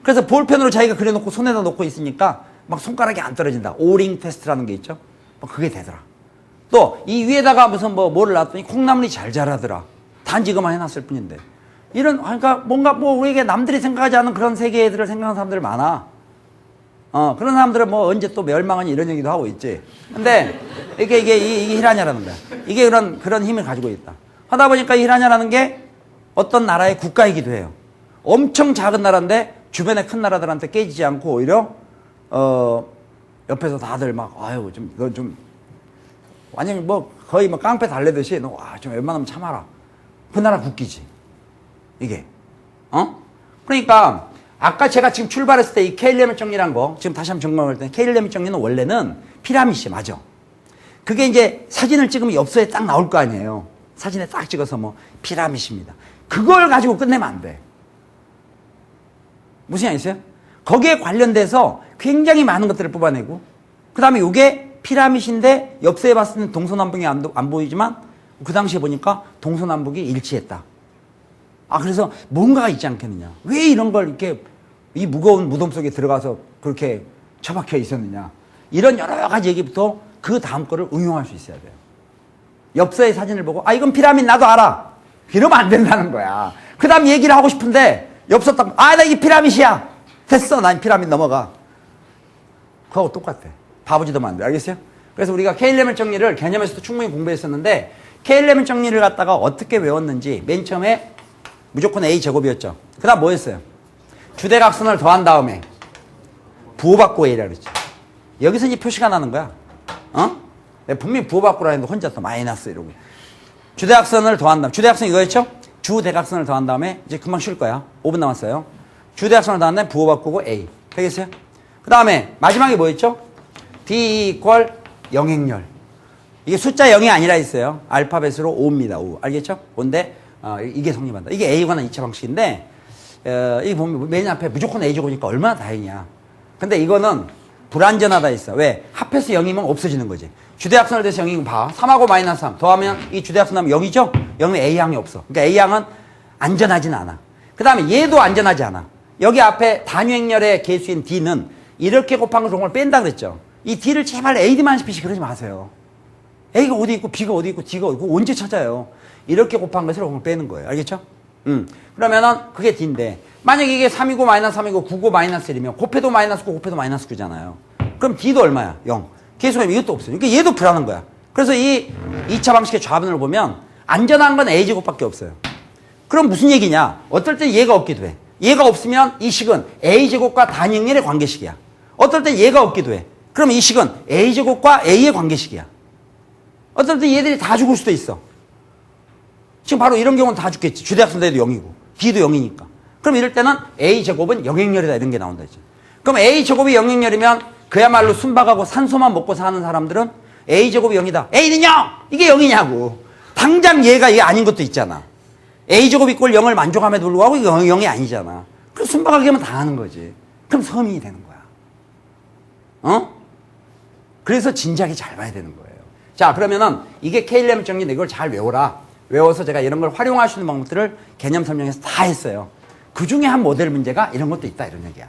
그래서 볼펜으로 자기가 그려놓고 손에다 놓고 있으니까 막 손가락이 안 떨어진다. 오링 테스트라는 게 있죠. 그게 되더라. 또 이 위에다가 무슨 뭐를 놨더니 콩나물이 잘 자라더라. 단지 그만 해놨을 뿐인데. 그러니까 뭔가 우리에게 남들이 생각하지 않은 그런 세계들을 생각하는 사람들 많아. 그런 사람들은 언제 또 멸망하니 이런 얘기도 하고 있지. 근데 이게 히라냐라는 거야. 이게 그런 힘을 가지고 있다. 하다 보니까 이 히라냐라는 게 어떤 나라의 국가이기도 해요. 엄청 작은 나라인데 주변의 큰 나라들한테 깨지지 않고 오히려 옆에서 다들 막 너 좀 완전히 거의 깡패 달래듯이 너 좀 웬만하면 참아라. 그 나라 국기지. 이게. 그러니까 아까 제가 지금 출발했을 때 이 케일리 해밀턴 정리란 거 지금 다시 한번 점검할 때 케일리 해밀턴 정리는 원래는 피라밋이 맞아. 그게 이제 사진을 찍으면 엽서에 딱 나올 거 아니에요. 사진에 딱 찍어서 피라밋입니다. 그걸 가지고 끝내면 안 돼. 무슨 얘기 있어요? 거기에 관련돼서 굉장히 많은 것들을 뽑아내고 그 다음에 이게 피라밋인데 엽서에 봤을 때는 동서남북이 안 보이지만 그 당시에 보니까 동서남북이 일치했다. 아, 그래서 뭔가가 있지 않겠느냐. 왜 이런 걸 이렇게 이 무거운 무덤 속에 들어가서 그렇게 처박혀 있었느냐. 이런 여러 가지 얘기부터 그 다음 거를 응용할 수 있어야 돼요. 엽서의 사진을 보고 아, 이건 피라밋 나도 알아. 이러면 안 된다는 거야. 그 다음 얘기를 하고 싶은데 엽서 딱 아, 나 이게 피라밋이야. 됐어. 난 피라밋 넘어가. 그거하고 똑같아. 바보짓도 안 돼. 알겠어요? 그래서 우리가 K11 정리를 개념에서도 충분히 공부했었는데 K11 정리를 갖다가 어떻게 외웠는지 맨 처음에 무조건 A제곱이었죠. 그 다음 뭐 했어요? 주대각선을 더한 다음에 부호받고 A라 그랬죠. 여기서 이제 표시가 나는 거야. 어? 내가 분명히 부호받고라 했는데 혼자 또 마이너스 이러고. 주대각선을 더한 다음 주대각선 이거였죠? 주대각선을 더한 다음에 이제 금방 쉴 거야. 5분 남았어요. 주대각선을 더한 다음에 부호받고고 A. 되겠어요? 그 다음에 마지막에 뭐였죠? D 이퀄 영행렬. 이게 숫자 0이 아니라 있어요. 알파벳으로 5입니다. 5. 알겠죠? 5인데 이게 성립한다. 이게 A에 관한 2차 방식인데 이게 보면 맨 앞에 무조건 A제곱이니까 얼마나 다행이야. 근데 이거는 불완전하다 있어. 왜? 합해서 0이면 없어지는 거지. 주대각선을 대해서 0이면 봐. 3하고 마이너스 3 더하면 이 주대각선 하면 0이죠? 0은 A항이 없어. 그러니까 A항은 안전하진 않아. 그 다음에 얘도 안전하지 않아. 여기 앞에 단위행렬의 개수인 D는 이렇게 곱한 걸 정말 뺀다 그랬죠. 이 D를 제발 AD만 싶이 그러지 마세요. A가 어디 있고 B가 어디 있고 D가 어디 있고 언제 찾아요. 이렇게 곱한 것을 정말 빼는 거예요. 알겠죠? 그러면은 그게 D인데 만약에 이게 3이고 마이너스 3이고 9고 마이너스 1이면 곱해도 마이너스 9 곱해도 마이너스 9잖아요. 그럼 D도 얼마야? 0. 계수가 이것도 없어요. 그러니까 얘도 불안한 거야. 그래서 이 2차 방식의 좌변을 보면 안전한 건 A제곱밖에 없어요. 그럼 무슨 얘기냐? 어떨 땐 얘가 없기도 해. 얘가 없으면 이 식은 A제곱과 단위행렬의 관계식이야. 어떨 땐 얘가 없기도 해. 그럼 이 식은 A제곱과 A의 관계식이야. 어떨 땐 얘들이 다 죽을 수도 있어. 지금 바로 이런 경우는 다 죽겠지. 주대각선 대도 0이고 D도 0이니까. 그럼 이럴 때는 A제곱은 영행렬이다 이런 게 나온다 이제. 그럼 A제곱이 영행렬이면 그야말로 순박하고 산소만 먹고 사는 사람들은 A제곱이 0이다. A는 0! 이게 0이냐고. 당장 얘가 이게 아닌 것도 있잖아. A제곱 이꼴 0을 만족함에도 불구하고 이거 0이 아니잖아. 그럼 순박하게 하면 다 하는 거지. 그럼 서민이 되는 거야. 어? 그래서 진지하게 잘 봐야 되는 거예요. 자, 그러면은 이게 K11 정리인데 이걸 잘 외워라. 외워서 제가 이런 걸 활용할 수 있는 방법들을 개념 설명에서 다 했어요. 그 중에 한 모델 문제가 이런 것도 있다 이런 얘기야.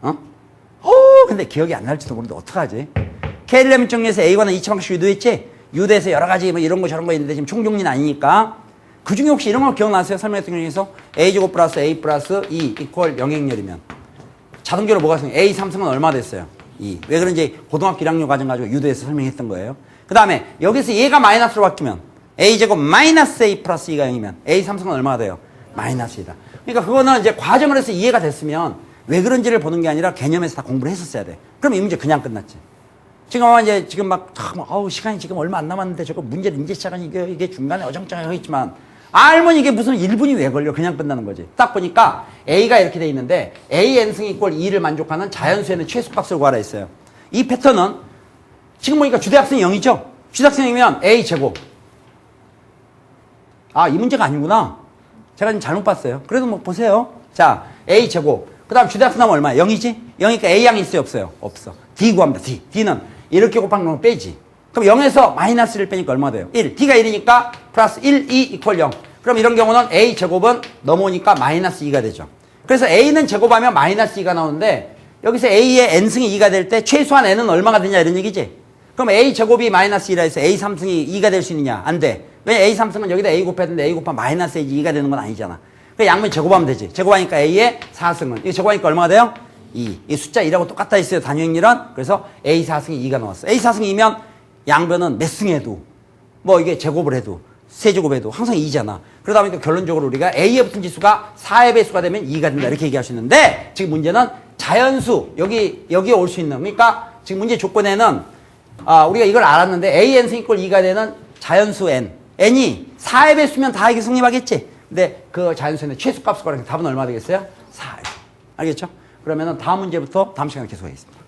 어? 근데 기억이 안 날지도 모르는데 어떡하지? K11 정리에서 A에 관한 2차 방식 유도했지? 유도에서 여러 가지 뭐 이런 거 저런 거 있는데 지금 총정리는 아니니까 그 중에 혹시 이런 거 기억나세요? 설명했던 중에서 A제곱 플러스 A 플러스 2 이퀄 영행렬이면 자동적으로 뭐가 있어요? A 3승은 얼마 됐어요? 2. 왜 그런지 고등학교 1학년 과정 가지고 유도에서 설명했던 거예요. 그 다음에 여기서 얘가 마이너스로 바뀌면 A제곱 마이너스 A 플러스 2가 0이면 A 3승은 얼마가 돼요? 마이너스 2다. 그러니까 그거는 이제 과정을 해서 이해가 됐으면 왜 그런지를 보는 게 아니라 개념에서 다 공부를 했었어야 돼. 그럼 이 문제 그냥 끝났지. 지금 막 시간이 지금 얼마 안 남았는데 저거 문제를 이제 시작하니 이게 중간에 어정쩡하게 있지만 알면 이게 무슨 1분이 왜 걸려? 그냥 끝나는 거지. 딱 보니까 A가 이렇게 돼 있는데 A n승 이꼴 2를 만족하는 자연수에는 최소값을 구하라 했어요. 이 패턴은 지금 보니까 주대각선이 0이죠? 주대각선이면 A 제곱. 아, 이 문제가 아니구나. 제가 지금 잘못 봤어요. 그래도 뭐 보세요. 자, A 제곱. 그 다음 주대각선 하면 얼마야? 0이지? 0이니까 A양이 있어요? 없어요? 없어. D 구합니다. D. D는 이렇게 곱한 건 빼지. 그럼 0에서 마이너스 1을 빼니까 얼마 돼요? 1. D가 1이니까 플러스 1, 2 이퀄 0. 그럼 이런 경우는 A 제곱은 넘어오니까 마이너스 2가 되죠. 그래서 A는 제곱하면 마이너스 2가 나오는데 여기서 A의 n승이 2가 될 때 최소한 n은 얼마가 되냐 이런 얘기지. 그럼 A 제곱이 마이너스 2라 해서 A 3승이 2가 될 수 있느냐? 안 돼. 왜 A 3승은 여기다 A 곱해야 되는데 A 곱하면 마이너스 2가 되는 건 아니잖아. 그 양면 제곱하면 되지. 제곱하니까 A의 4승은. 이거 제곱하니까 얼마가 돼요? 2. 이 숫자 2라고 똑같아 있어요. 단위행렬은. 그래서 A 4승이 2가 나왔어. A 4승이면 양변은 몇 승해도 뭐 이게 제곱을 해도 세제곱해도 항상 2잖아. 그러다 보니까 결론적으로 우리가 A에 붙은 지수가 4의 배수가 되면 2가 된다. 이렇게 얘기할 수 있는데 지금 문제는 자연수 여기에 올 수 있는 그러니까 지금 문제 조건에는 우리가 이걸 알았는데 A n승 이꼴 2가 되는 자연수 n. n이 4의 배수면 다 이게 성립하겠지. 근데 그 자연수의 최소값을 구하니까 답은 얼마 되겠어요? 4. 알겠죠? 그러면은 다음 문제부터 다음 시간에 계속하겠습니다.